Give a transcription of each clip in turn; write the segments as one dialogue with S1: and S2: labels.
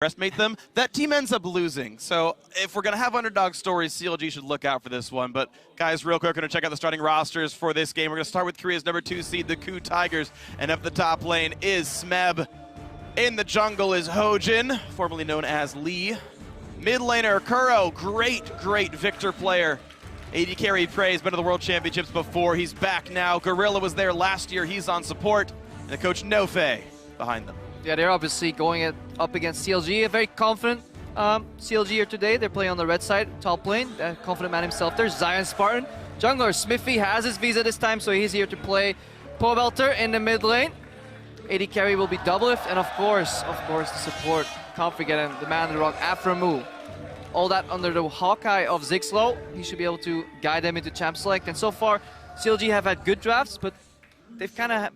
S1: underestimate them, that team ends up losing. So if we're going to have underdog stories, CLG should look out for this one. But guys, real quick, we're going to check out the starting rosters for this game. We're going to start with Korea's number 2 seed, the KOO Tigers. And up the top lane is Smeb. In the jungle is Hojin, formerly known as Lee. Mid laner, Gr.A, great Victor player. AD carry praise, been to the World Championships before. He's back now. Gorilla was there last year. He's on support. And the coach Nofe behind them.
S2: Yeah, they're obviously going up against CLG. A very confident CLG here today. They're playing on the red side, top lane. Confident man himself there, Zion Spartan. Jungler Smithy has his visa this time, so he's here to play Pobelter in the mid lane. AD carry will be Doublelift, and of course, the support. Can't forget him, the man in the rock, Aframu. All that under the Hawkeye of Ziggslow. He should be able to guide them into champ select. And so far, CLG have had good drafts, but they've kind of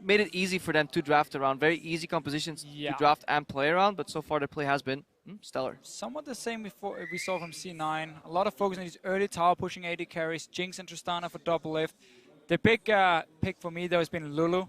S2: made it easy for them to draft around. Very easy compositions to draft and play around, but so far their play has been stellar.
S3: Somewhat the same before we saw from C9. A lot of focus on these early tower pushing AD carries. Jinx and Tristana for Doublelift. The big pick for me though has been Lulu.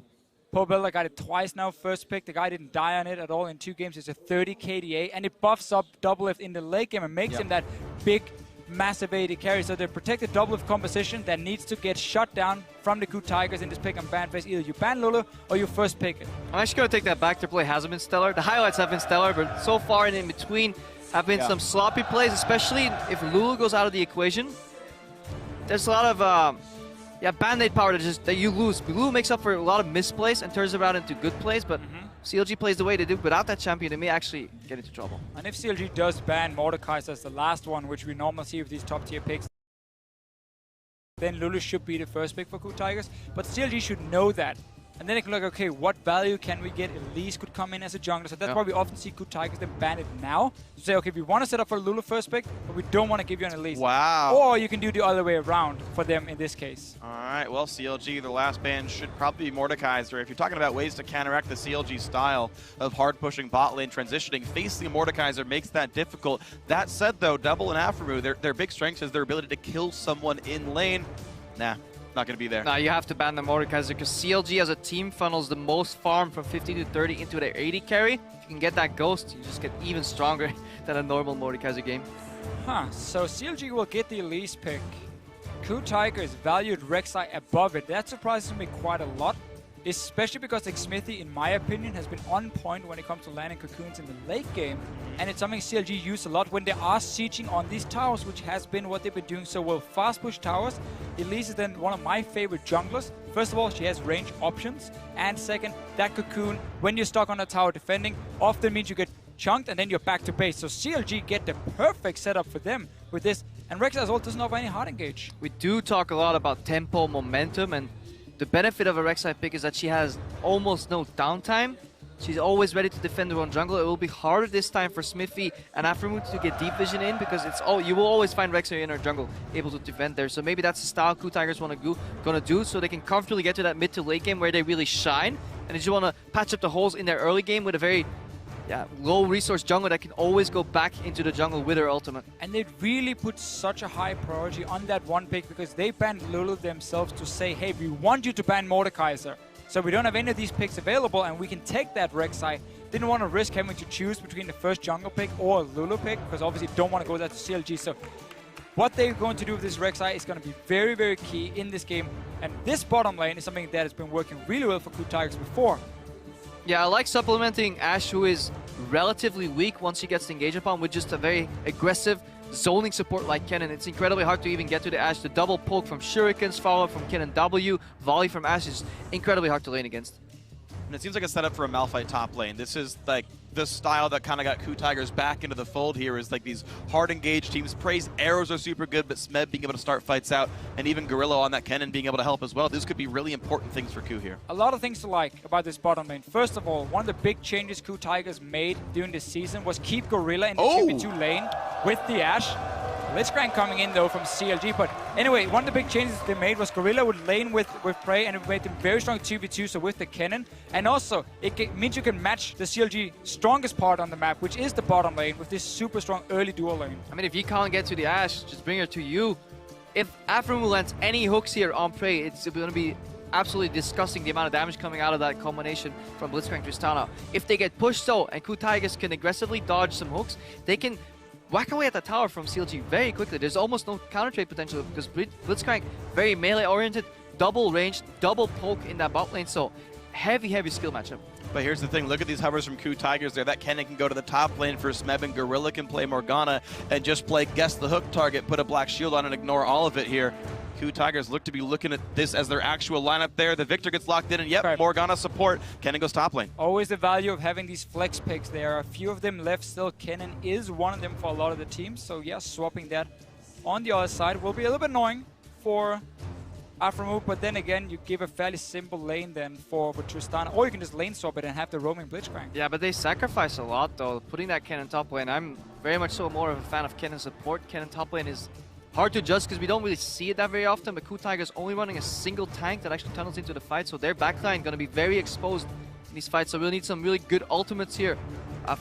S3: Pobelter got it twice now, first pick. The guy didn't die on it at all in 2 games. It's a 30 KDA, and it buffs up Doublelift in the late game and makes him that big, massive AD carry. So the protected Doublelift composition that needs to get shut down from the KOO Tigers in this pick and ban phase. Either you ban Lulu or you first pick it.
S2: I'm actually going to take that back. Their play hasn't been stellar. The highlights have been stellar, but so far and in between have been some sloppy plays, especially if Lulu goes out of the equation. There's a lot of Band-Aid power that you lose. Lulu makes up for a lot of misplays and turns around into good plays, but CLG plays the way they do. Without that champion, they may actually get into trouble.
S3: And if CLG does ban Mordekaiser as the last one, which we normally see with these top-tier picks, then Lulu should be the first pick for KOO Tigers. But CLG should know that. And then they can look, okay, what value can we get? Elise could come in as a jungler. So that's why we often see KOO Tigers then ban it now. To say, okay, we want to set up for Lulu first pick, but we don't want to give you an Elise.
S1: Wow.
S3: Or you can do the other way around for them in this case.
S1: All right, well, CLG, the last ban should probably be Mordekaiser. If you're talking about ways to counteract the CLG style of hard-pushing bot lane transitioning, facing Mordekaiser makes that difficult. That said, though, Double and Aframu, their big strength is their ability to kill someone in lane. Nah. Not going to be there.
S2: No, you have to ban the Mordekaiser because CLG as a team funnels the most farm from 50 to 30 into their AD carry. If you can get that ghost, you just get even stronger than a normal Mordekaiser game.
S3: So CLG will get the Elise pick. KOO Tigers valued Rek'Sai above it. That surprises me quite a lot, especially because Smithy, in my opinion, has been on point when it comes to landing cocoons in the late game. And it's something CLG use a lot when they are sieging on these towers, which has been what they've been doing so well. Fast push towers. Elise is then one of my favorite junglers. First of all, she has range options. And second, that cocoon, when you're stuck on a tower defending, often means you get chunked and then you're back to base. So CLG get the perfect setup for them with this. And Rek'Sai as well doesn't have any hard engage.
S2: We do talk a lot about tempo, momentum, and the benefit of a Rek'Sai pick is that she has almost no downtime. She's always ready to defend her own jungle. It will be harder this time for Smithy and Aframu to get deep vision in because you will always find Rek'Sai in her jungle able to defend there. So maybe that's the style KOO Tigers gonna do so they can comfortably get to that mid to late game where they really shine. And if you want to patch up the holes in their early game with a very low resource jungle that can always go back into the jungle with her ultimate.
S3: And they really put such a high priority on that one pick because they banned Lulu themselves to say, hey, we want you to ban Mordekaiser. So we don't have any of these picks available and we can take that Rek'Sai. Didn't want to risk having to choose between the first jungle pick or Lulu pick because obviously don't want to go there to CLG. So what they're going to do with this Rek'Sai is going to be very, very key in this game. And this bottom lane is something that has been working really well for KOO Tigers before.
S2: Yeah, I like supplementing Ashe, who is relatively weak once he gets engaged upon, with just a very aggressive zoning support like Kennen. It's incredibly hard to even get to the Ashe. The double poke from Shurikens, follow-up from Kennen W, volley from Ashe is incredibly hard to lane against.
S1: And it seems like a setup for a Malphite top lane. This is like the style that kind of got KOO Tigers back into the fold here is like these hard engaged teams. Praise arrows are super good, but Smeb being able to start fights out and even Gorilla on that Kennen being able to help as well. This could be really important things for KOO here.
S3: A lot of things to like about this bottom lane. First of all, one of the big changes KOO Tigers made during this season was keep Gorilla in the 2v2 lane with the Ashe. Blitzcrank coming in though from CLG, but anyway, one of the big changes they made was Gorilla would lane with Prey and it made them very strong 2v2, so with the Kennen. And also, it means you can match the CLG strongest part on the map, which is the bottom lane, with this super strong early dual lane.
S2: I mean, if you can't get to the Ashe, just bring her to you. If Aframu lands any hooks here on Prey, it's going to be absolutely disgusting the amount of damage coming out of that combination from Blitzcrank Tristana. If they get pushed though, and KOO Tigers can aggressively dodge some hooks, they can whack away at the tower from CLG very quickly. There's almost no counter trade potential because Blitzcrank, very melee oriented, double range, double poke in that bot lane, so heavy skill matchup.
S1: But here's the thing, look at these hovers from KOO Tigers there. That Kennen can go to the top lane for Smeb, and Gr.A can play Morgana and just play guess the hook target, put a black shield on and ignore all of it here. KOO Tigers look to be looking at this as their actual lineup there. The Victor gets locked in, and yep,
S3: Right.
S1: Morgana support. Kennen goes top lane.
S3: Always the value of having these flex picks. There are a few of them left still. Kennen is one of them for a lot of the teams. So yeah, swapping that on the other side will be a little bit annoying for Afromove, but then again, you give a fairly simple lane then for Tristana, or you can just lane swap it and have the roaming Blitzcrank.
S2: Yeah, but they sacrifice a lot though, putting that Kennen top lane. I'm very much so more of a fan of Kennen support. Kennen top lane is hard to judge because we don't really see it that very often, but KOO Tigers only running a single tank that actually tunnels into the fight, so their backline going to be very exposed in these fights, so we'll need some really good ultimates here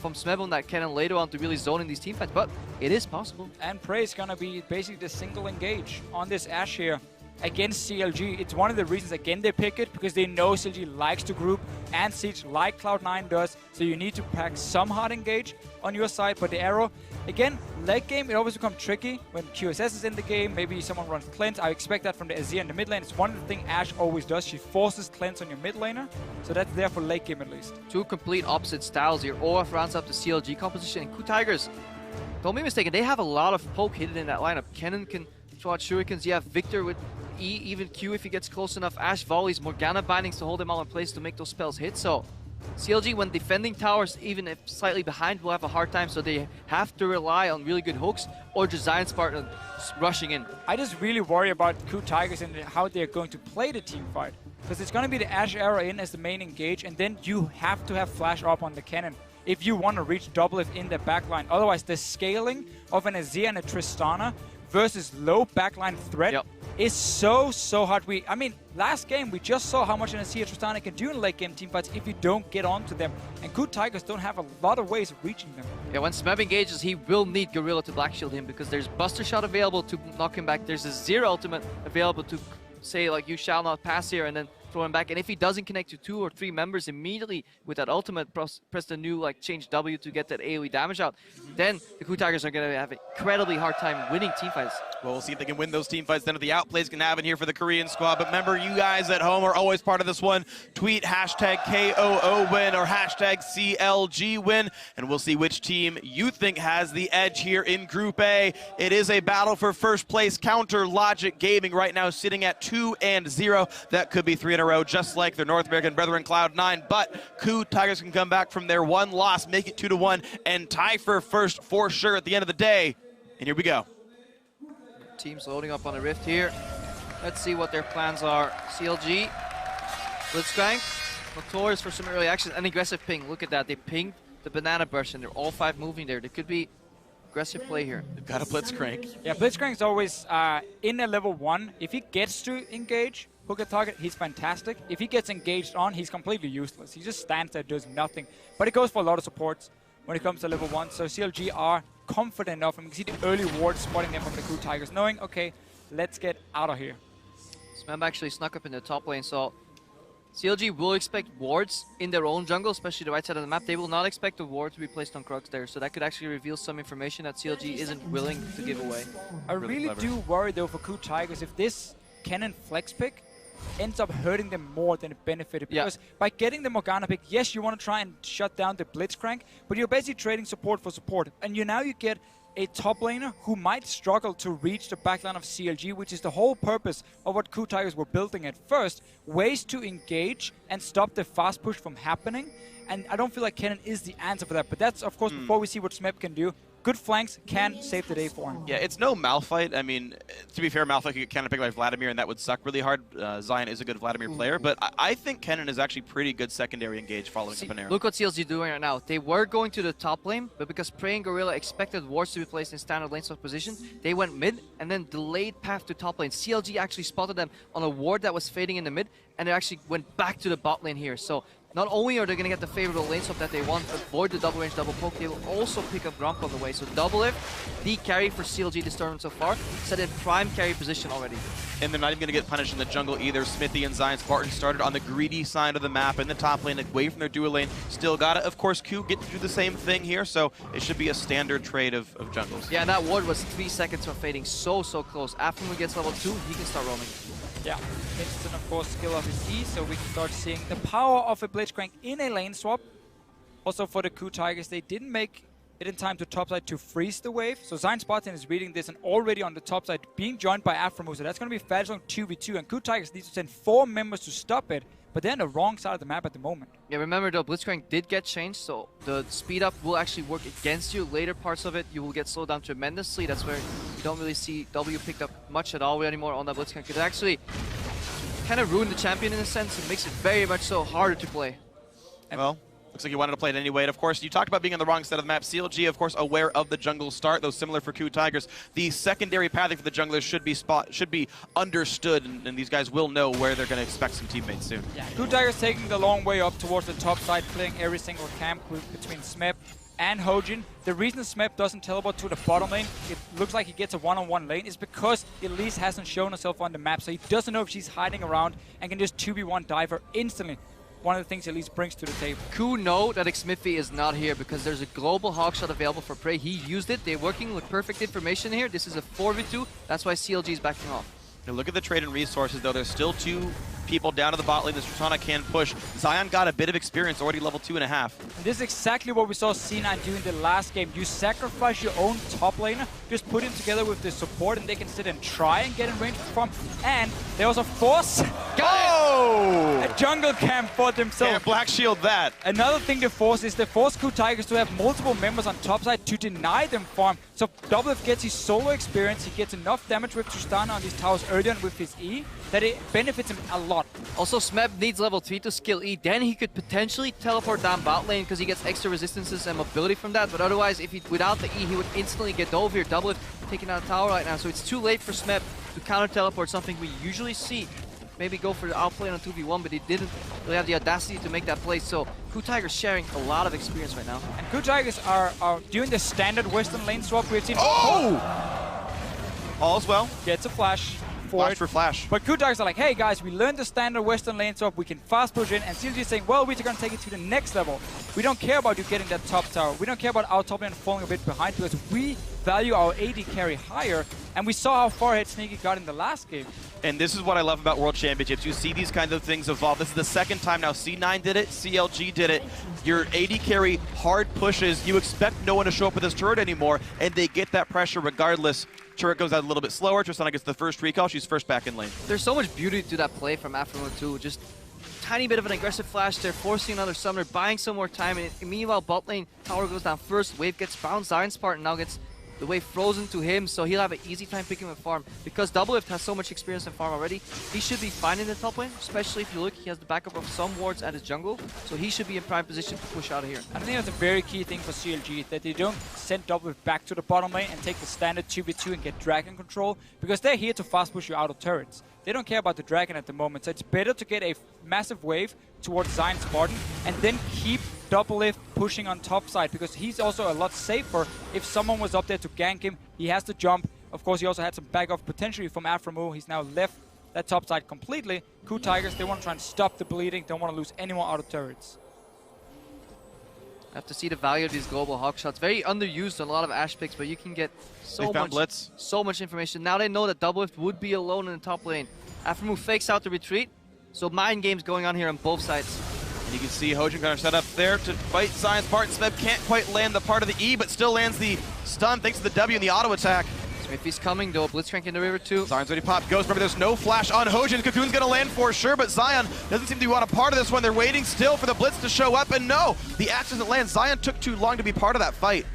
S2: from Smeb on that Kennen later on to really zone in these team fights, but it is possible.
S3: And Prey is going to be basically the single engage on this Ashe here against CLG. It's one of the reasons, again, they pick it, because they know CLG likes to group and siege like Cloud9 does, so you need to pack some hard engage on your side. But the arrow, again, late game, it always becomes tricky when QSS is in the game. Maybe someone runs cleanse. I expect that from the Azir in the mid lane. It's one of the things Ashe always does. She forces cleanse on your mid laner, so that's there for late game at least.
S2: Two complete opposite styles here. Olaf rounds up the CLG composition, and KOO Tigers, don't be mistaken, they have a lot of poke hidden in that lineup. Kennen can throw out shurikens. You have Victor with E, even Q if he gets close enough. Ashe volleys, Morgana bindings to hold them all in place to make those spells hit. So CLG, when defending towers, even if slightly behind, will have a hard time. So they have to rely on really good hooks or just Zion Spartan rushing in.
S3: I just really worry about KOO Tigers and how they're going to play the team fight. Because it's going to be the Ashe arrow in as the main engage, and then you have to have flash up on the cannon if you want to reach double if in the backline. Otherwise, the scaling of an Azir and a Tristana versus low backline threat is so hard. I mean, last game we just saw how much an Azir Tristana can do in late game teamfights if you don't get onto them. And KOO Tigers don't have a lot of ways of reaching them.
S2: Yeah, when Smeb engages, he will need Gorilla to black shield him because there's Buster Shot available to knock him back. There's a Zero ultimate available to say like, you shall not pass here, and then throw him back. And if he doesn't connect to 2 or 3 members immediately with that ultimate, press the new like change W to get that AoE damage out, then the KOO Tigers are going to have an incredibly hard time winning teamfights.
S1: Well, we'll see if they can win those team fights then if the outplays can happen here for the Korean squad. But remember, you guys at home are always part of this one. Tweet hashtag KOO win or hashtag CLG win, and we'll see which team you think has the edge here in Group A. It is a battle for first place. Counter Logic Gaming right now sitting at 2-0. That could be 3 in a row, just like their North American brethren Cloud9. But KOO Tigers can come back from their one loss, make it 2-1, and tie for first for sure at the end of the day. And here we go.
S2: Teams loading up on a rift here. Let's see what their plans are. CLG, Blitzcrank, notorious for some early action. An aggressive ping. Look at that. They pinged the banana burst, and they're all 5 moving there. There could be aggressive play here.
S1: They've got a Blitzcrank.
S3: Yeah, Blitzcrank's always in a level 1. If he gets to engage, hook a target, he's fantastic. If he gets engaged on, he's completely useless. He just stands there, does nothing. But it goes for a lot of supports when it comes to level 1. So CLG are confident enough, and we can see the early wards spotting them from the KOO Tigers, knowing, okay, let's get out of here.
S2: Smeb actually snuck up in the top lane, so CLG will expect wards in their own jungle, especially the right side of the map. They will not expect a ward to be placed on Crux there, so that could actually reveal some information that CLG isn't willing to give away.
S3: I really do worry, though, for KOO Tigers if this Kennen flex pick ends up hurting them more than it benefited. Because by getting the Morgana pick, yes, you want to try and shut down the Blitzcrank, but you're basically trading support for support. And now you get a top laner who might struggle to reach the backline of CLG, which is the whole purpose of what KOO Tigers were building at first. Ways to engage and stop the fast push from happening. And I don't feel like Kennen is the answer for that. But that's, of course, before we see what Smeb can do. Good flanks can save the day for him.
S1: Yeah, it's no Malphite. I mean, to be fair, Malphite could kind of pick like Vladimir, and that would suck really hard. Zion is a good Vladimir player, but I think Kennen is actually pretty good secondary engage following the Panera.
S2: Look what CLG doing right now. They were going to the top lane, but because Prey and Gorilla expected wards to be placed in standard lane swap position, they went mid and then delayed path to top lane. CLG actually spotted them on a ward that was fading in the mid, and they actually went back to the bot lane here. So not only are they going to get the favorable lane swap that they want, avoid the double range double poke, they will also pick up Grump on the way. So Double F, the carry for CLG this tournament so far, set in prime carry position already.
S1: And they're not even going to get punished in the jungle either. Smithy and Zion Spartan started on the greedy side of the map in the top lane, away from their dual lane. Still got it. Of course, KOO get to do the same thing here, so it should be a standard trade of jungles.
S2: Yeah, and that ward was 3 seconds from fading so close. After he gets level 2, he can start roaming.
S3: Yeah, instant, of course, skill of his E, so we can start seeing the power of a Blitzcrank in a lane swap. Also for the KOO Tigers, they didn't make it in time to topside to freeze the wave. So Zion Spartan is reading this and already on the topside being joined by Aframu. So that's going to be fast on 2v2, and KOO Tigers need to send 4 members to stop it. But they're on the wrong side of the map at the moment.
S2: Yeah, remember though, Blitzcrank did get changed, so the speed up will actually work against you. Later parts of it, you will get slowed down tremendously. That's where you don't really see W picked up much at all anymore on that Blitzcrank. It actually kind of ruined the champion in a sense. It makes it very much so harder to play.
S1: Well, looks like you wanted to play it anyway. And of course, you talked about being on the wrong side of the map. CLG, of course, aware of the jungle start, though similar for KOO Tigers. The secondary pathing for the junglers should be understood, and these guys will know where they're going to expect some teammates soon.
S3: Yeah, KOO Tigers taking the long way up towards the top side, playing every single camp between Smep and Hojin. The reason Smep doesn't teleport to the bottom lane, it looks like he gets a one-on-one lane, is because Elise hasn't shown herself on the map, so he doesn't know if she's hiding around and can just 2v1 dive her instantly. One of the things Elise brings to the table.
S2: KOO know that Xmiffy is not here because there's a global hog shot available for Prey. He used it. They're working with perfect information here. This is a 4v2. That's why CLG is backing off.
S1: Now look at the trade and resources, though. There's still 2 people down to the bot lane. This Tristana can push. Zion got a bit of experience, already level 2.5.
S3: And this is exactly what we saw C9 do in the last game. You sacrifice your own top laner, just put him together with the support, and they can sit and try and get in range from. And they also force a jungle camp for themselves.
S1: Can't black shield that.
S3: Another thing they force is they force KOO Tigers to have multiple members on top side to deny them farm. So Double F gets his solo experience, he gets enough damage with Tristana on these towers early on with his E that it benefits him a lot.
S2: Also, Smeb needs level 3 to skill E. Then he could potentially teleport down bot lane because he gets extra resistances and mobility from that. But otherwise, if he without the E, he would instantly get dove here. Double F taking out a tower right now. So it's too late for Smeb to counter teleport, something we usually see. Maybe go for the outplay on a 2v1, but he didn't really have the audacity to make that play. So KOO Tigers sharing a lot of experience right now.
S3: And KOO Tigers are doing the standard Western lane swap we've seen.
S1: All's well.
S3: Gets a flash.
S1: Flash for flash.
S3: But KOO Tigers are like, hey guys, we learned the standard Western lane swap, we can fast push in, and CLG is saying, well, we're going to take it to the next level. We don't care about you getting that top tower. We don't care about our top lane falling a bit behind because we value our AD carry higher, and we saw how far ahead Sneaky got in the last game.
S1: And this is what I love about World Championships. You see these kinds of things evolve. This is the second time now C9 did it, CLG did it. Your AD carry hard pushes. You expect no one to show up with his turret anymore, and they get that pressure regardless. Turret goes out a little bit slower. Tristana gets the first recall. She's first back in lane.
S2: There's so much beauty to that play from Aftermoon too. Just tiny bit of an aggressive flash there, forcing another summoner, buying some more time. And meanwhile, bot lane, tower goes down first. Wave gets bounced. Zion Spartan now gets the wave frozen to him, so he'll have an easy time picking up farm. Because Double Lift has so much experience in farm already, he should be fine in the top lane, especially if you look, he has the backup of some wards at his jungle, so he should be in prime position to push out of here.
S3: I think that's a very key thing for CLG, that they don't send Double Lift back to the bottom lane and take the standard 2v2 and get dragon control, because they're here to fast push you out of turrets. They don't care about the dragon at the moment, so it's better to get a massive wave towards Zion Spartan and then keep Double Lift pushing on top side, because he's also a lot safer. If someone was up there to gank him, he has to jump. Of course, he also had some backup potentially from Aframu. He's now left that top side completely. KOO Tigers, they want to try and stop the bleeding, don't want to lose anyone out of turrets.
S2: I have to see the value of these global hawk shots. Very underused on a lot of Ashe picks, but you can get so much information. Now they know that Double Lift would be alone in the top lane. Aframu fakes out the retreat, so mind games going on here on both sides.
S1: You can see Hojin kind of set up there to fight Zion Spartan. Smeb can't quite land the part of the E, but still lands the stun thanks to the W and the auto attack.
S2: Smithy's coming though, Blitzcrank in the river too.
S1: Zion's already popped. Ghost, remember there's no flash on Hojin. Cocoon's gonna land for sure, but Zion doesn't seem to want a part of this one. They're waiting still for the Blitz to show up, and no, the axe doesn't land. Zion took too long to be part of that fight.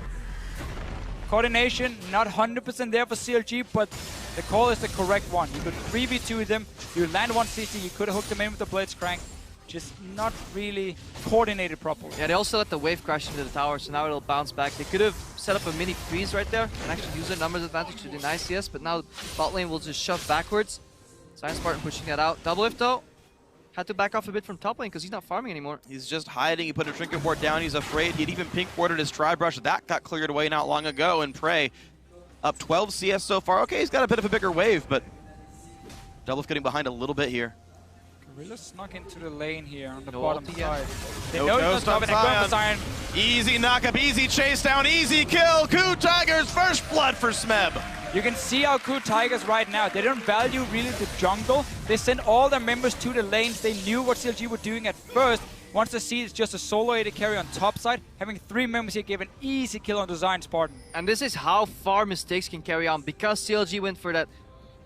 S3: Coordination, not 100% there for CLG, but the call is the correct one. You could 3v2 them, you land one CC, you could have hooked them in with the Blitzcrank. Just not really coordinated properly.
S2: Yeah, they also let the wave crash into the tower, so now it'll bounce back. They could have set up a mini freeze right there and actually use their numbers advantage to deny CS, but now bot lane will just shove backwards. Zion Spartan pushing that out. Double Lift though, had to back off a bit from top lane because he's not farming anymore.
S1: He's just hiding. He put a trinket ward down. He's afraid. He'd even pink warded his tri-brush. That got cleared away not long ago. And Prey up 12 CS so far. Okay, he's got a bit of a bigger wave, but Doublelift getting behind a little bit here.
S3: Gorilla snuck into the lane here on the bottom side. They
S1: No
S3: know
S1: ghost
S3: he's not
S1: on
S3: stopping it.
S1: Zion.
S3: Zion.
S1: Easy knock-up, easy chase down, easy kill. KOO Tigers, first blood for Smeb.
S3: You can see our KOO Tigers right now. They don't value really the jungle. They send all their members to the lanes. They knew what CLG were doing at first. Once they see it's just a solo AD carry on top side, having 3 members here gave an easy kill on the Zion Spartan.
S2: And this is how far mistakes can carry on. Because CLG went for that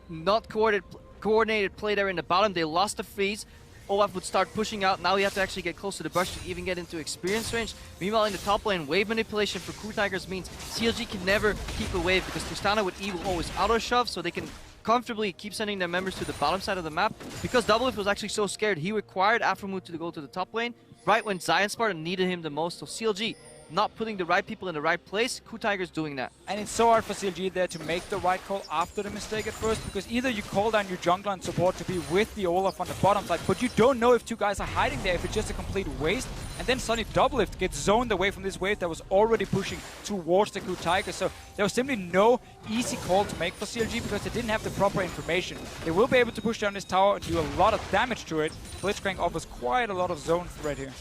S2: not coordinated play there in the bottom, they lost the freeze. Olaf would start pushing out. Now he had to actually get close to the brush to even get into experience range. Meanwhile, in the top lane, wave manipulation for KOO Tigers means CLG can never keep a wave because Tristana with E will always auto-shove, so they can comfortably keep sending their members to the bottom side of the map. Because Doublelift was actually so scared, he required Afromood to go to the top lane right when Zion Spartan needed him the most. So CLG not putting the right people in the right place, KOO Tigers doing that.
S3: And it's so hard for CLG there to make the right call after the mistake at first, because either you call down your jungler and support to be with the Olaf on the bottom side, but you don't know if 2 guys are hiding there, if it's just a complete waste. And then suddenly Doublelift gets zoned away from this wave that was already pushing towards the KOO Tigers. So there was simply no easy call to make for CLG because they didn't have the proper information. They will be able to push down this tower and do a lot of damage to it. Blitzcrank offers quite a lot of zone threat here.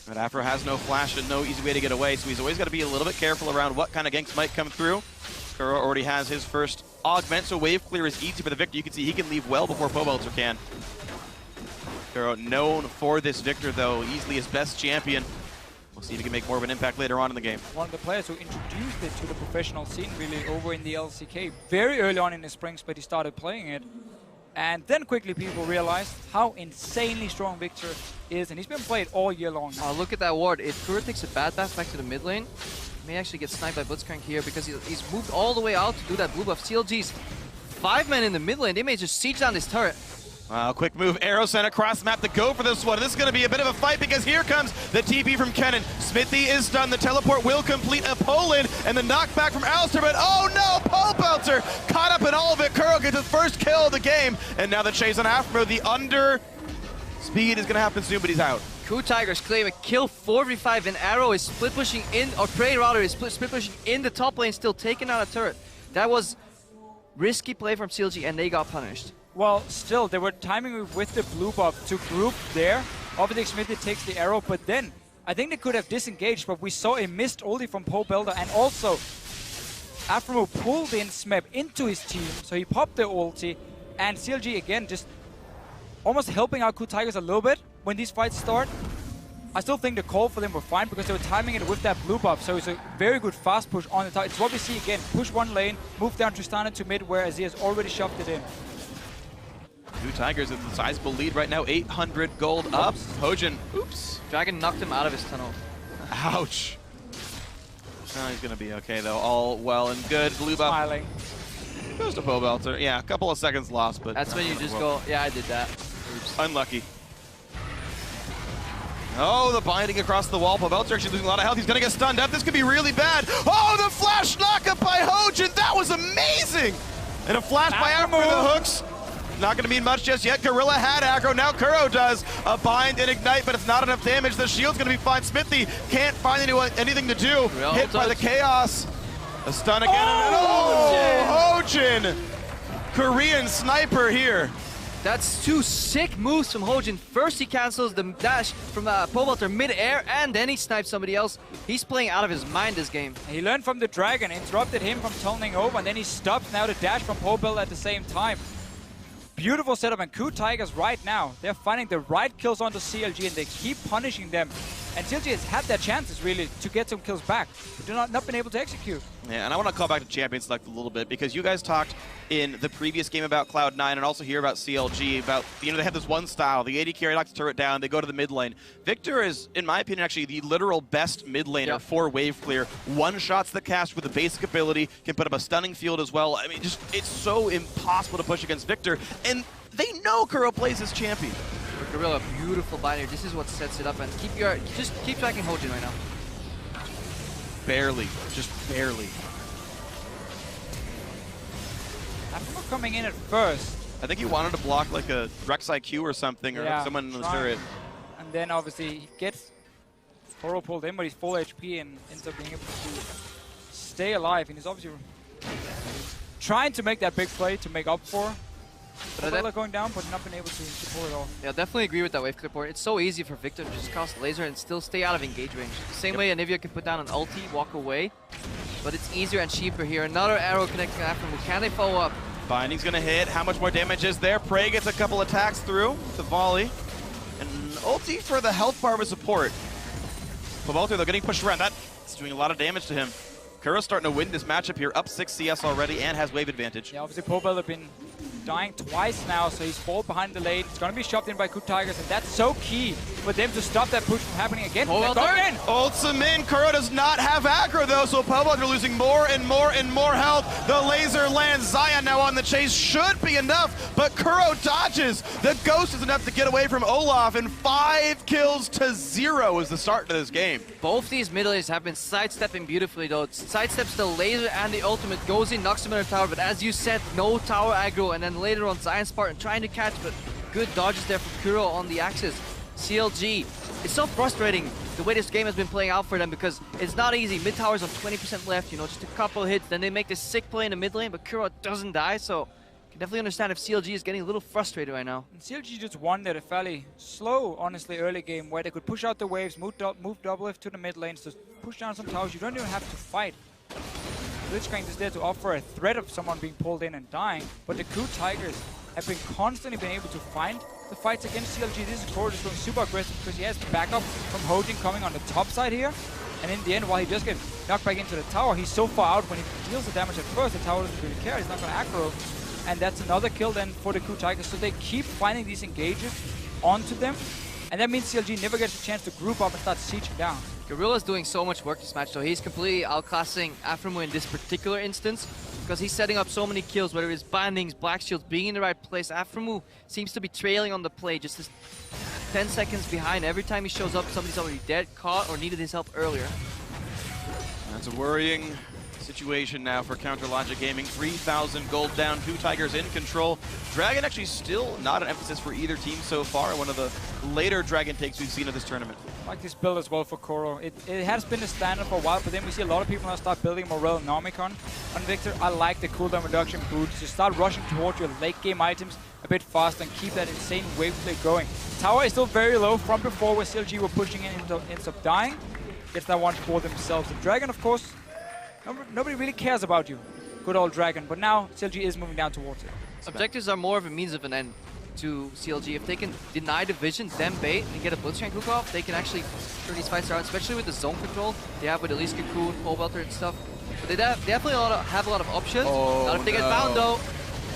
S1: But Afro has no flash and no easy way to get away, so he's always got to be a little bit careful around what kind of ganks might come through. Gr.A already has his first augment, so wave clear is easy for the Victor. You can see he can leave well before Pobelter can. Gr.A known for this Victor, though, easily his best champion. We'll see if he can make more of an impact later on in the game.
S3: One of the players who introduced it to the professional scene really over in the LCK. Very early on in the springs, but he started playing it. And then quickly people realized how insanely strong Victor is, and he's been played all year long.
S2: Oh, look at that ward. If Gr.A takes a bad path back to the mid lane, he may actually get sniped by Blitzcrank here because he's moved all the way out to do that blue buff. CLG's 5 men in the mid lane. They may just siege down this turret.
S1: Wow, quick move, arrow sent across the map to go for this one. This is going to be a bit of a fight because here comes the TP from Kennen. Smithy is done. The teleport will complete a pull-in and the knockback from Alistair, but oh no, Pobelter caught up in all of it. Gr.A gets his first kill of the game, and now the chase on Afro. The under speed is going to happen soon, but he's out.
S2: KOO Tigers claim a kill 4v5, and Arrow is split pushing in, or Prey rather is split pushing in the top lane, still taking out a turret. That was risky play from CLG, and they got punished.
S3: Well, still, they were timing with the blue buff to group there. Obviously, Smithy takes the arrow, but then I think they could have disengaged, but we saw a missed ulti from Pobelter, and also Afromo pulled in Smeb into his team, so he popped the ulti, and CLG again just almost helping out KOO Tigers a little bit when these fights start. I still think the call for them were fine because they were timing it with that blue buff, so it's a very good fast push on the tower. It's what we see again, push one lane, move down Tristana to mid where Azir has already shoved it in.
S1: KOO Tigers in the sizable lead right now, 800 gold up. Hojin, oops.
S2: Dragon knocked him out of his tunnel.
S1: Ouch. Oh, he's going to be okay, though. All well and good. Blue buff
S3: Smiling.
S1: goes to Pobelter. Yeah, a couple of seconds lost, but...
S2: That's when you just go, yeah, I did that.
S1: Oops. Unlucky. Oh, the binding across the wall. Pobelter actually losing a lot of health. He's going to get stunned up. This could be really bad. Oh, the flash knockup by Hojin. That was amazing. And a flash by Afro the hooks. Not going to mean much just yet. Gorilla had aggro. Now Gr.A does a bind and ignite, but it's not enough damage. The shield's going to be fine. Smithy can't find anything to do.
S2: Real
S1: Hit by the chaos. A stun again.
S2: Oh,
S1: Hojin. Korean sniper here.
S2: That's 2 sick moves from Hojin. First he cancels the dash from Pobelter mid-air, and then he snipes somebody else. He's playing out of his mind this game.
S3: He learned from the Dragon, interrupted him from tunneling over, and then he stops now the dash from Pobelter at the same time. Beautiful setup, and KOO Tigers right now, they're finding the right kills onto CLG and they keep punishing them. And CLG has had their chances really to get some kills back, but they're not been able to execute.
S1: Yeah, and I want to call back to Champion Select a little bit because you guys talked in the previous game about Cloud9 and also here about CLG about, you know, they have this one style. The AD carry knocks the turret down, they go to the mid lane. Victor is, in my opinion, actually the literal best mid laner for wave clear. One-shots the cast with a basic ability, can put up a stunning field as well. I mean, just it's so impossible to push against Victor, and they know Gr.A plays as champion.
S2: For Gorilla, beautiful binder. This is what sets it up, and just keep tracking Hojin right now.
S1: Barely, just barely.
S3: Afro coming in at first.
S1: I think he wanted to block like a Rek'Sai Q or something, or
S3: Yeah,
S1: someone in the
S3: trying.
S1: turret.
S3: And then obviously he gets KOO pulled in, but he's full HP and ends up being able to stay alive. And he's obviously trying to make that big play to make up for Bella going down, but not been able to pull it off.
S2: Yeah, definitely agree with that wave clip board. It's so easy for Victor to just cast laser and still stay out of engage range. Same way Anivia can put down an ulti, walk away, but it's easier and cheaper here. Another arrow connecting Aftermoon. Can they follow up?
S1: Binding's gonna hit. How much more damage is there? Prey gets a couple attacks through the volley. And ulti for the health bar with support. Pavolter, though, getting pushed around. That's doing a lot of damage to him. Kura's starting to win this matchup here, up 6 CS already and has wave advantage.
S3: Yeah, obviously Pobel have been dying twice now, so he's fall behind the lane. It's going to be shoved in by KOO Tigers, and that's so key for them to stop that push from happening again.
S2: Well
S3: in.
S1: Ults him in. Kura does not have aggro, though, so Pobel are losing more and more and more health. The laser lands. Zion now on the chase. Should be enough, but Kuro dodges. The ghost is enough to get away from Olaf, and 5 kills to 0 is the start to this game.
S2: Both these mid laners have been sidestepping beautifully, though. It sidesteps the laser and the ultimate, goes in, knocks him in the tower, but as you said, no tower aggro, and then later on Zion Spartan trying to catch, but good dodges there from Kuro on the axis. CLG, it's so frustrating the way this game has been playing out for them, because it's not easy. Mid tower's on 20% left, you know, just a couple hits, then they make this sick play in the mid lane, but Kuro doesn't die, so I can definitely understand if CLG is getting a little frustrated right now.
S3: And CLG just won a fairly slow, honestly, early game where they could push out the waves, move double to the mid lanes, to push down some towers. You don't even have to fight. Blitzcrank is there to offer a threat of someone being pulled in and dying, but the KOO Tigers have been constantly been able to find the fights against CLG. This is KOO just going super aggressive because he has backup from Hojin coming on the top side here. And in the end, while he just gets knocked back into the tower, he's so far out when he deals the damage at first, the tower doesn't really care, he's not going to aggro. And that's another kill then for the KOO Tigers. So they keep finding these engages onto them. And that means CLG never gets a chance to group up and start sieging down.
S2: Gr.A is doing so much work this match, so he's completely outclassing Aframo in this particular instance, because he's setting up so many kills, whether it's bindings, black shields, being in the right place. Aframo seems to be trailing on the play, just 10 seconds behind. Every time he shows up, somebody's already dead, caught, or needed his help earlier.
S1: That's a worrying situation now for Counter Logic Gaming. 3,000 gold down, KOO Tigers in control. Dragon actually still not an emphasis for either team so far. One of the later Dragon takes we've seen of this tournament.
S3: I like this build as well for KOO. It has been a standard for a while, but then we see a lot of people now start building Morel and Nomicon on Victor. I like the cooldown reduction boots. Just start rushing towards your late game items a bit faster and keep that insane wave play going. Tower is still very low from before where CLG were pushing in, ends up dying. Gets that one for themselves. The Dragon, of course, nobody really cares about you. Good old Dragon, but now CLG is moving down towards it.
S2: Objectives are more of a means of an end to CLG. If they can deny the vision, then bait, and get a Blitzcrank hook off, they can actually turn these fights around, especially with the zone control they have with Elise Cocoon, Pole Belter and stuff. But they definitely have a lot of options. Not if they get found though.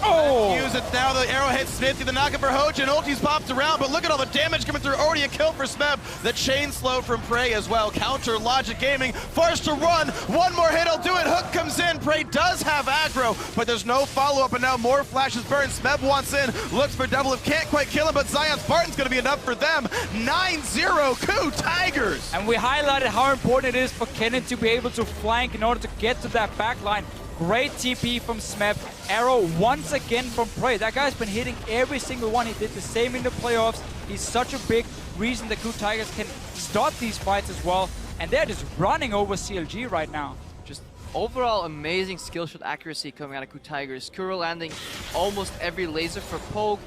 S1: Oh! Use it now, the arrow hits Smithy, the knockup for Hojin, ulti's popped around, but look at all the damage coming through, already a kill for Smeb. The chain slow from Prey as well. Counter Logic Gaming, forced to run, one more hit, will do it, hook comes in, Prey does have aggro, but there's no follow-up, and now more flashes burn. Smeb wants in, looks for double, can't quite kill him, but Zion Spartan's gonna be enough for them. 9-0 KOO Tigers!
S3: And we highlighted how important it is for Kennen to be able to flank in order to get to that back line. Great TP from Smeb. Arrow once again from Prey. That guy's been hitting every single one. He did the same in the playoffs. He's such a big reason the KOO Tigers can start these fights as well. And they're just running over CLG right now.
S2: Just overall amazing skill shot accuracy coming out of KOO Tigers. Kuro landing almost every laser for Pogue,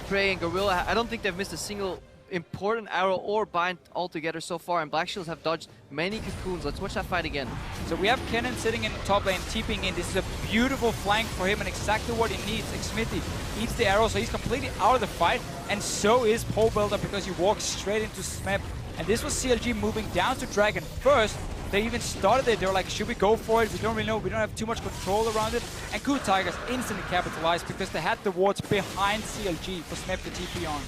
S2: Prey, and Gorilla. I don't think they've missed a single important arrow or bind altogether so far, and Black Shields have dodged many cocoons. Let's watch that fight again.
S3: So we have Kennen sitting in the top lane, TPing in. This is a beautiful flank for him and exactly what he needs. Xmithy eats the arrow, so he's completely out of the fight, and so is Pole Builder because he walks straight into Smeb. And this was CLG moving down to Dragon first. They even started it. They were like, should we go for it? We don't really know. We don't have too much control around it. And KOO Tigers instantly capitalized because they had the wards behind CLG for Smeb to TP on.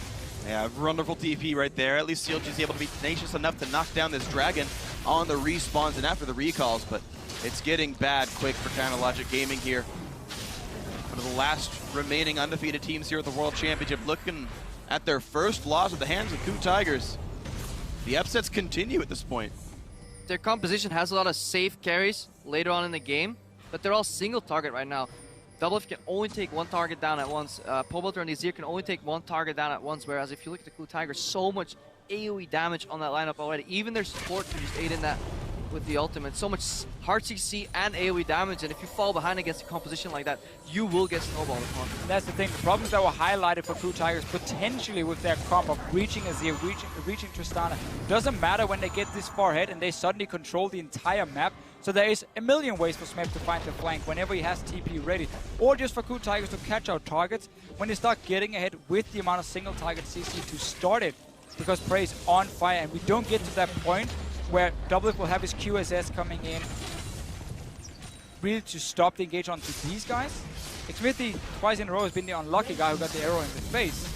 S1: Yeah, wonderful TP right there. At least CLG is able to be tenacious enough to knock down this Dragon on the respawns and after the recalls, but it's getting bad quick for Counter Logic Gaming here. One of the last remaining undefeated teams here at the World Championship, looking at their first loss at the hands of KOO Tigers. The upsets continue at this point.
S2: Their composition has a lot of safe carries later on in the game, but they're all single target right now. Doublelift can only take one target down at once. Pobelter and Azir can only take one target down at once, whereas if you look at the KOO Tigers, so much AoE damage on that lineup already. Even their support can just aid in that with the ultimate. So much hard CC and AoE damage, and if you fall behind against a composition like that, you will get snowballed upon.
S3: And that's the thing, the problems that were highlighted for KOO Tigers potentially with their comp of reaching Azir, reaching Tristana, doesn't matter when they get this far ahead and they suddenly control the entire map. So there is a million ways for Smeb to find the flank whenever he has TP ready, or just for KOO Tigers to catch out targets when they start getting ahead with the amount of single target CC to start it, because Prey is on fire and we don't get to that point where Doublelift will have his QSS coming in really to stop the engage onto these guys. Xmithy twice in a row has been the unlucky guy who got the arrow in the face.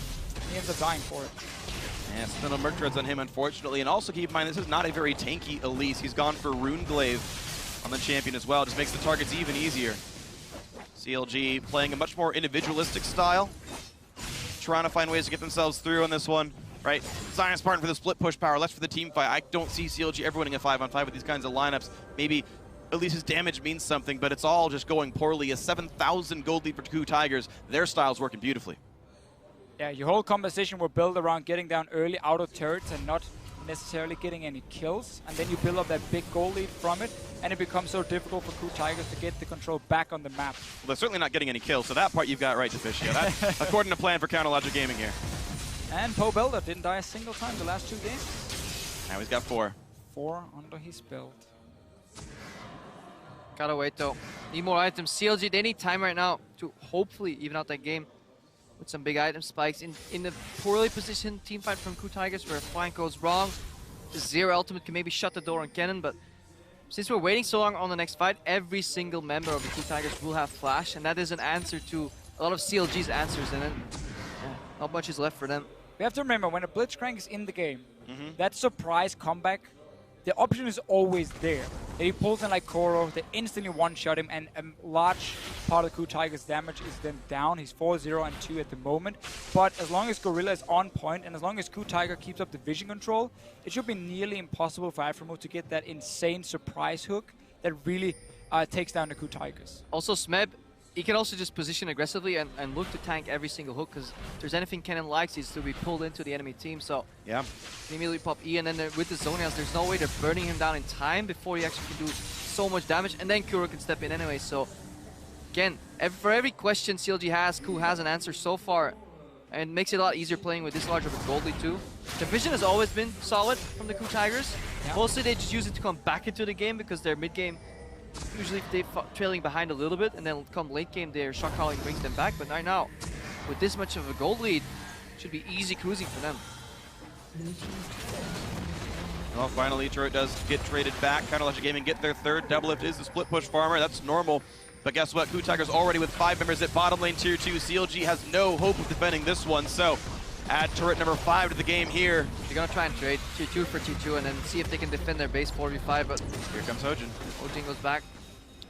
S3: He ends up dying for it.
S1: Yeah, still no Merc Treads on him, unfortunately. And also keep in mind, this is not a very tanky Elise. He's gone for Rune Glaive on the champion as well. Just makes the targets even easier. CLG playing a much more individualistic style, trying to find ways to get themselves through on this one. Right, Zion Spartan for the split push power, less for the team fight. I don't see CLG ever winning a 5-on-5 with these kinds of lineups. Maybe at least his damage means something, but it's all just going poorly. A 7,000 gold lead for KOO Tigers. Their style's working beautifully.
S3: Yeah, your whole composition will build around getting down early out of turrets and not necessarily getting any kills. And then you build up that big goal lead from it, and it becomes so difficult for KOO Tigers to get the control back on the map.
S1: Well, they're certainly not getting any kills, so that part you've got right, Deficio. That's according to plan for Counterlogic Gaming here.
S3: And Pobelter didn't die a single time the last 2 games.
S1: Now he's got 4.
S3: 4 under his belt.
S2: Gotta wait though. Need more items. CLG, they need time right now to hopefully even out that game with some big item spikes. In the poorly positioned team fight from KOO Tigers where a flank goes wrong, the Zero ultimate can maybe shut the door on Cannon, but since we're waiting so long on the next fight, every single member of the KOO Tigers will have flash, and that is an answer to a lot of CLG's answers, and then not much is left for them.
S3: We have to remember, when a Blitzcrank is in the game, that surprise comeback, the option is always there. That he pulls in like KOO, they instantly one-shot him, and a large part of KOO Tiger's damage is then down. He's 4-0 and 2 at the moment. But as long as Gorilla is on point, and as long as KOO Tiger keeps up the vision control, it should be nearly impossible for Afremo to get that insane surprise hook that really takes down the KOO Tigers.
S2: Also, Smeb, he can also just position aggressively and look to tank every single hook, because if there's anything Cannon likes, he's to be pulled into the enemy team. So
S1: yeah,
S2: he immediately pop E, and then with the Zonias, there's no way they're burning him down in time before he actually can do so much damage, and then KOO can step in anyway. So again, for every question CLG has, KOO has an answer so far, and makes it a lot easier playing with this large of a gold lead too. The vision has always been solid from the KOO Tigers. Yeah. Mostly they just use it to come back into the game because their mid game, usually they're trailing behind a little bit, and then come late game, their shot calling brings them back. But right now, with this much of a gold lead, it should be easy cruising for them.
S1: Well, finally, turret does get traded back. Counterlogic Gaming get their third. Doublelift is the split push farmer. That's normal. But guess what? KOO Tigers already with 5 members at bottom lane tier 2. CLG has no hope of defending this one. So add turret number 5 to the game here.
S2: They're going to try and trade tier 2 for tier 2 and then see if they can defend their base 4v5. But
S1: here comes Hojin.
S2: Hojin goes back.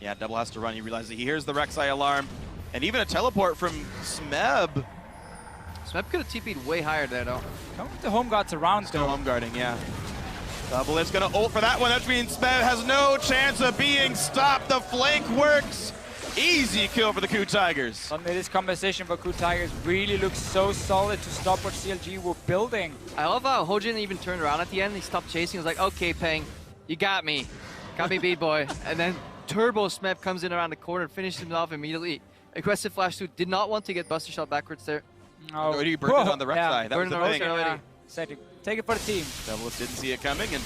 S1: Yeah, Double has to run. He realizes he hears the Rek'Sai alarm. And even a teleport from Smeb.
S2: Smeb could have TP'd way higher there, though.
S3: Don't get the home guards around,
S1: still home guarding, yeah. Doublelift's gonna ult for that one. That means Smeb has no chance of being stopped. The flank works. Easy kill for the KOO Tigers.
S3: Suddenly this conversation for KOO Tigers really looks so solid to stop what CLG were building.
S2: I love how Hojin even turned around at the end. He stopped chasing. He was like, okay, Peng, you got me. Got me beat, boy. And then Turbo Smeb comes in around the corner and finishes him off immediately. Aggressive flash too. Did not want to get Buster Shot backwards there.
S1: Oh, he burned it on the Rek'Sai.
S2: Yeah,
S1: that was the thing.
S2: Already.
S3: Said, take it for the team.
S1: Doublelift didn't see it coming, and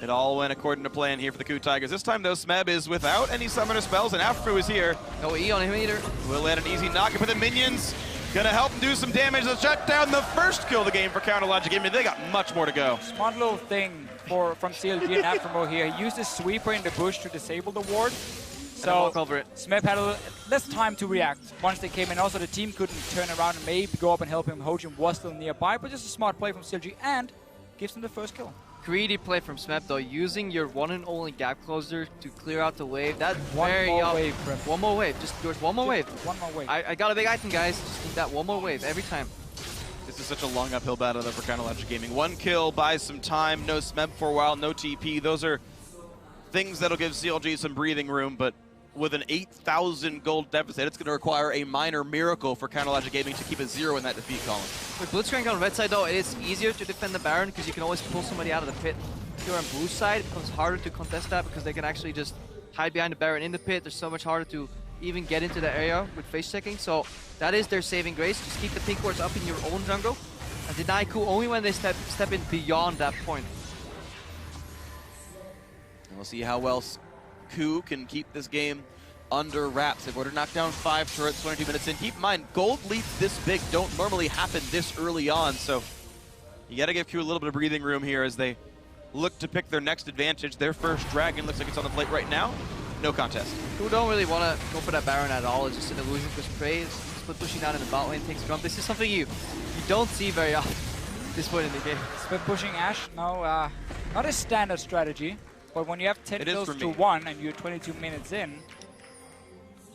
S1: it all went according to plan here for the KOO Tigers. This time, though, Smeb is without any summoner spells, and Afro is here.
S2: No E on him either.
S1: Will land an easy knock for the minions. Gonna help him do some damage. They'll shut down the first kill of the game for Counterlogic Gaming. They got much more to go.
S3: Smart little thing from CLG and Afremo here. He used his sweeper in the bush to disable the ward. So Smeb had a little less time to react once they came in. Also, the team couldn't turn around and maybe go up and help him. Hojin was still nearby, but just a smart play from CLG and gives him the first kill.
S2: Greedy play from Smeb though, using your one and only gap closer to clear out the wave. That's
S3: one
S2: very
S3: more wave, Prem.
S2: One more wave. Just one more wave.
S3: One more wave.
S2: I got a big item, guys. Just need that one more wave every time.
S1: This is such a long uphill battle though for Counterlogic Gaming. One kill buys some time. No Smeb for a while. No TP. Those are things that'll give CLG some breathing room, but with an 8,000 gold deficit. It's going to require a minor miracle for Counterlogic Gaming to keep a 0 in that defeat column.
S2: With Blitzcrank on red side though, it is easier to defend the Baron because you can always pull somebody out of the pit. If you're on blue side, it becomes harder to contest that because they can actually just hide behind the Baron in the pit. There's so much harder to even get into the area with face checking. So that is their saving grace. Just keep the pink wards up in your own jungle and deny KOO only when they step in beyond that point.
S1: And we'll see how well KOO can keep this game under wraps. They've ordered knocked down 5 turrets 22 minutes in. Keep in mind, gold leads this big don't normally happen this early on, so you gotta give KOO a little bit of breathing room here as they look to pick their next advantage. Their first dragon looks like it's on the plate right now. No contest.
S2: KOO don't really want to go for that Baron at all. It's just an illusion because Gr.A is split pushing down in the bot lane, takes Grump. This is something you don't see very often at this point in the game.
S3: Split pushing Ashe, no, not a standard strategy, but when you have 10 kills to 1 and you're 22 minutes in,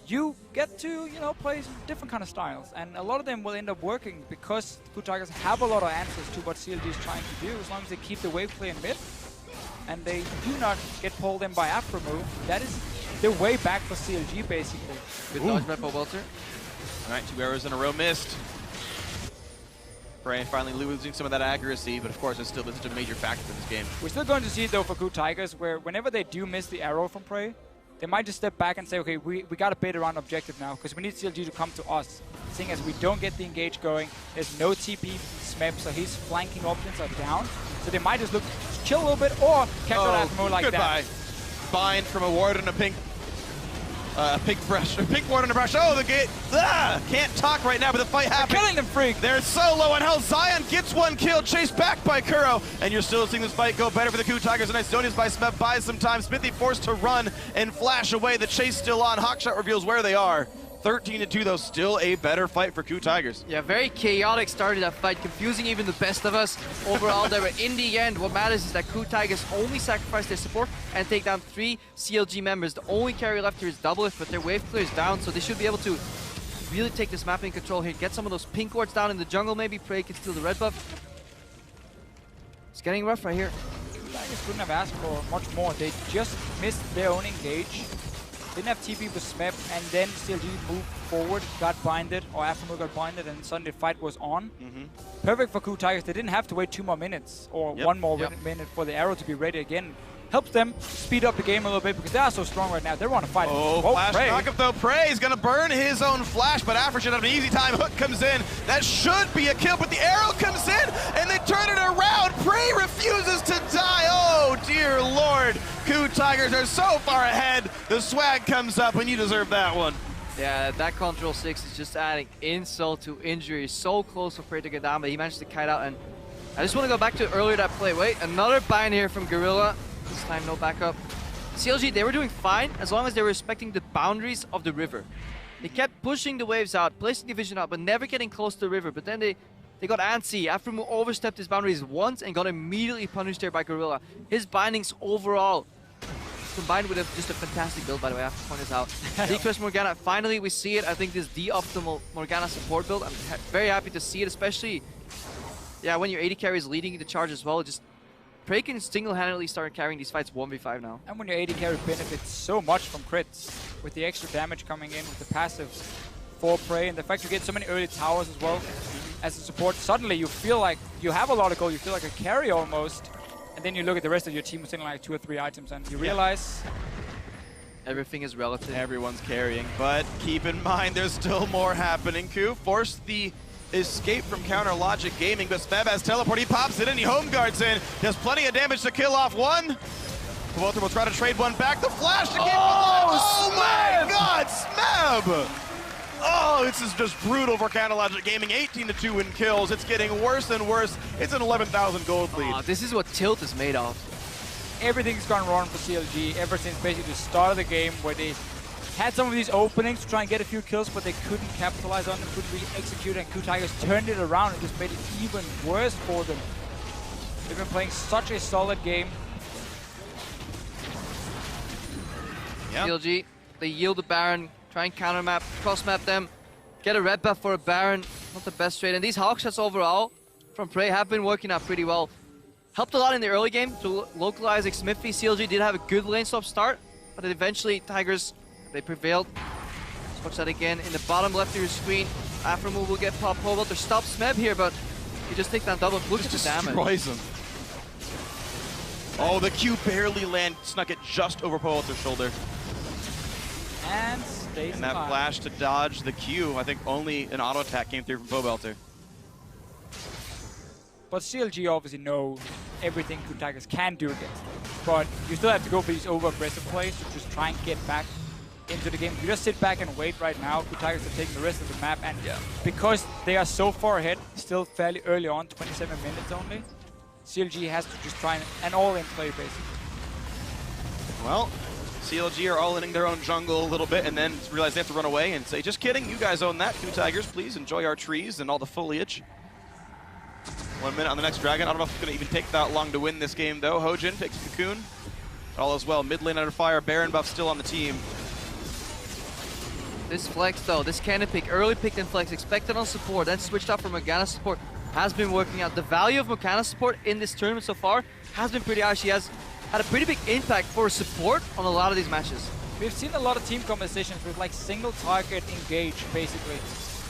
S3: you get to, you know, play different kind of styles, and a lot of them will end up working because KOO Tigers have a lot of answers to what CLG is trying to do as long as they keep the wave play in mid and they do not get pulled in by Aphromoo. That is the way back for CLG basically.
S2: Good dodge by Welter.
S1: Alright, 2 arrows in a row missed. Gr.A finally losing some of that accuracy, but of course it's still such a major factor in this game.
S3: We're still going to see it though for KOO Tigers, where whenever they do miss the arrow from Gr.A, they might just step back and say, okay, we got to bait around objective now because we need CLG to come to us. Seeing as we don't get the engage going, there's no TP Smeb, so his flanking options are down. So they might just look chill a little bit or catch out Aphromoo like
S1: goodbye.
S3: that.
S1: Bind from a ward and a pink ward and a brush. Oh, the gate. Can't talk right now, but the fight happens.
S3: Killing them, Freak.
S1: They're so low on health. Zion gets one kill, chased back by Kuro, and you're still seeing this fight go better for the KOO Tigers. And Isonia's by Smeb buys some time. Smithy forced to run and flash away. The chase still on. Hawkshot reveals where they are. 13-2 though, still a better fight for KOO Tigers.
S2: Yeah, very chaotic start to that fight, confusing even the best of us. Overall, there, but in the end, what matters is that KOO Tigers only sacrifice their support and take down 3 CLG members. The only carry left here is Doublelift, but their wave clear is down, so they should be able to really take this map in control here. Get some of those pink wards down in the jungle, maybe. Gr.A can steal the red buff. It's getting rough right here.
S3: KOO Tigers couldn't have asked for much more. They just missed their own engage. Didn't have TP with Smeb, and then CLG moved forward, got binded, or Aphromoo got binded, and suddenly the fight was on. Perfect for KOO Tigers. They didn't have to wait 2 more minutes, or 1 more minute for the arrow to be ready again. Helps them speed up the game a little bit because they are so strong right now. They're on a fight.
S1: Oh, flash knockup though. Gr.A is going to burn his own flash, but Afro should have an easy time. Hook comes in. That should be a kill, but the arrow comes in, and they turn it around. Gr.A refuses to die. Oh, dear Lord. KOO Tigers are so far ahead. The swag comes up, and you deserve that one.
S2: Yeah, that Control 6 is just adding insult to injury. So close for Gr.A to get down, but he managed to kite out. And I just want to go back to earlier that play. Wait, another bind here from Gorilla. This time no backup. CLG, they were doing fine as long as they were respecting the boundaries of the river. They kept pushing the waves out, placing the vision out, but never getting close to the river. But then they got antsy. Aphromoo overstepped his boundaries once and got immediately punished there by Gorilla. His bindings overall, combined with just a fantastic build, by the way, I have to point this out. Decrest Morgana, finally we see it. I think this is the optimal Morgana support build. I'm very happy to see it, especially when your AD carry is leading the charge as well. Just Gr.A can single-handedly start carrying these fights 1v5 now.
S3: And when your AD carry benefits so much from crits, with the extra damage coming in, with the passive for Gr.A, and the fact you get so many early towers as well as a support, suddenly you feel like you have a lot of gold, you feel like a carry almost, and then you look at the rest of your team sitting like 2 or 3 items and you realize
S2: everything is relative.
S1: Everyone's carrying, but keep in mind there's still more happening. KOO forced the escape from Counterlogic Gaming, but Smeb has teleport. He pops it in, he home guards in. Does plenty of damage to kill off one. Walter will try to trade one back. The flash to keep oh my God, Smeb! Oh, this is just brutal for Counterlogic Gaming. 18-2 in kills. It's getting worse and worse. It's an 11,000 gold lead.
S2: This is what Tilt is made of.
S3: Everything's gone wrong for CLG ever since basically the start of the game, where they had some of these openings to try and get a few kills, but they couldn't capitalize on them, couldn't really execute, and KOO Tigers turned it around and just made it even worse for them. They've been playing such a solid game.
S1: Yep.
S2: CLG, they yield the Baron, try and counter map, cross map them, get a red buff for a Baron, not the best trade. And these hawk shots overall from Gr.A have been working out pretty well. Helped a lot in the early game to localize Smithy. CLG did have a good lane swap start, but eventually Tigers They prevailed. Let's watch that again. In the bottom left of your screen, after move will get popped. Pobelter stops Smeb here, but he just takes down double. Look at the damage.
S1: Destroys him. Oh, the Q barely snuck it just over Pobelter's shoulder.
S3: And stays
S1: And that
S3: alive.
S1: flash to dodge the Q, I think only an auto attack came through from Pobelter.
S3: But CLG obviously know everything KOO Tigers can do against them. But you still have to go for these over-aggressive plays to just try and get back into the game. If you just sit back and wait right now, KOO Tigers are taking the rest of the map. And because they are so far ahead, still fairly early on, 27 minutes only, CLG has to just try an all-in play, basically.
S1: Well, CLG are all inning their own jungle a little bit and then realize they have to run away and say, just kidding, you guys own that, KOO Tigers. Please enjoy our trees and all the foliage. 1 minute on the next dragon. I don't know if it's going to even take that long to win this game, though. Hojin takes Cocoon. All as well. Mid lane under fire. Baron buff still on the team.
S2: This flex, though, this cannon pick, early picked in flex, expected on support, then switched out for Morgana support, has been working out. The value of Morgana support in this tournament so far has been pretty high. She has had a pretty big impact for support on a lot of these matches.
S3: We've seen a lot of team compositions with like single target engage, basically,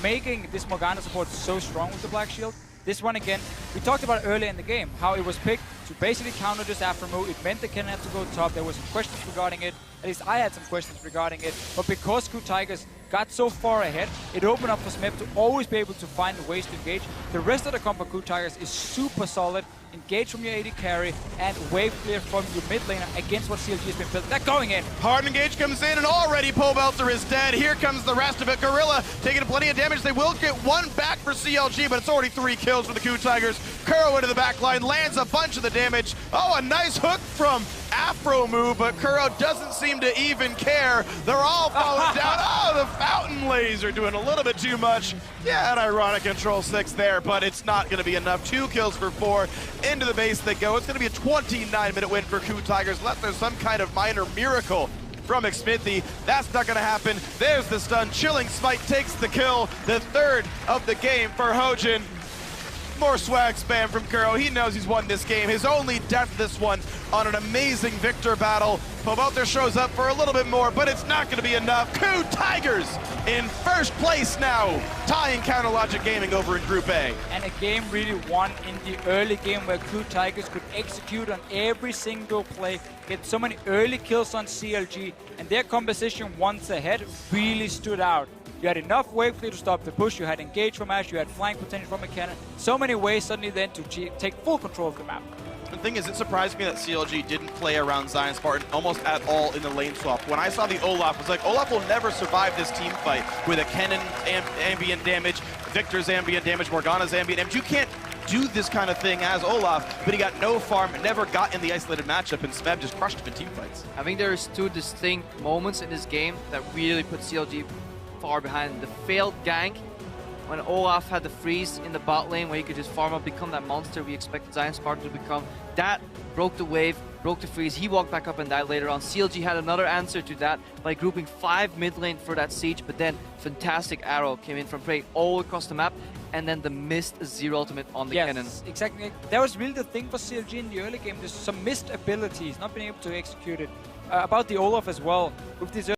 S3: making this Morgana support so strong with the Black Shield. This one again, we talked about earlier in the game, how it was picked to basically counter this after move. It meant the cannon had to go top. There were some questions regarding it. At least I had some questions regarding it. But because KOO Tigers got so far ahead, it opened up for Smeb to always be able to find ways to engage. The rest of the comp for KOO Tigers is super solid. Engage from your AD carry and wave clear from your mid laner against what CLG has been built. They're going in.
S1: Hard engage comes in and already Pobelter is dead. Here comes the rest of it. Gr.A taking plenty of damage. They will get one back for CLG, but it's already 3 kills for the KOO Tigers. KOO into the back line, lands a bunch of the damage. Oh, a nice hook from Afro move, but KOO doesn't seem to even care. They're all falling down. Oh, the fountain laser doing a little bit too much. Yeah, an ironic control 6 there, but it's not going to be enough. 2 kills for 4. Into the base they go. It's going to be a 29-minute win for KOO Tigers, unless there's some kind of minor miracle from Xmithy. That's not going to happen. There's the stun. Chilling Smite takes the kill. The 3rd of the game for Hojin. More swag spam from KOO. He knows he's won this game. His only death this one on an amazing victor battle. Pobelter shows up for a little bit more, but it's not going to be enough. KOO Tigers in first place now, tying Counter Logic Gaming over in Group A.
S3: And a game really won in the early game where KOO Tigers could execute on every single play, get so many early kills on CLG, and their composition once ahead really stood out. You had enough wave clear to stop the push, you had engage from Ash, you had flank potential from a cannon. So many ways suddenly then to take full control of the map.
S1: The thing is, it surprised me that CLG didn't play around Zion Spartan almost at all in the lane swap. When I saw the Olaf, I was like, Olaf will never survive this team fight with a Kennen ambient damage, Victor's ambient damage, Morgana's ambient damage. You can't do this kind of thing as Olaf, but he got no farm, never got in the isolated matchup, and Smeb just crushed him in team fights.
S2: I think there's 2 distinct moments in this game that really put CLG far behind. The failed gank, when Olaf had the freeze in the bot lane where he could just farm up, become that monster we expected Zion Spartan to become. That broke the wave, broke the freeze. He walked back up and died later on. CLG had another answer to that by grouping 5 mid lane for that siege, but then fantastic arrow came in from Prey all across the map, and then the missed zero ultimate on the cannon.
S3: Yes, exactly. That was really the thing for CLG in the early game. There's some missed abilities, not being able to execute it. About the Olaf as well, with this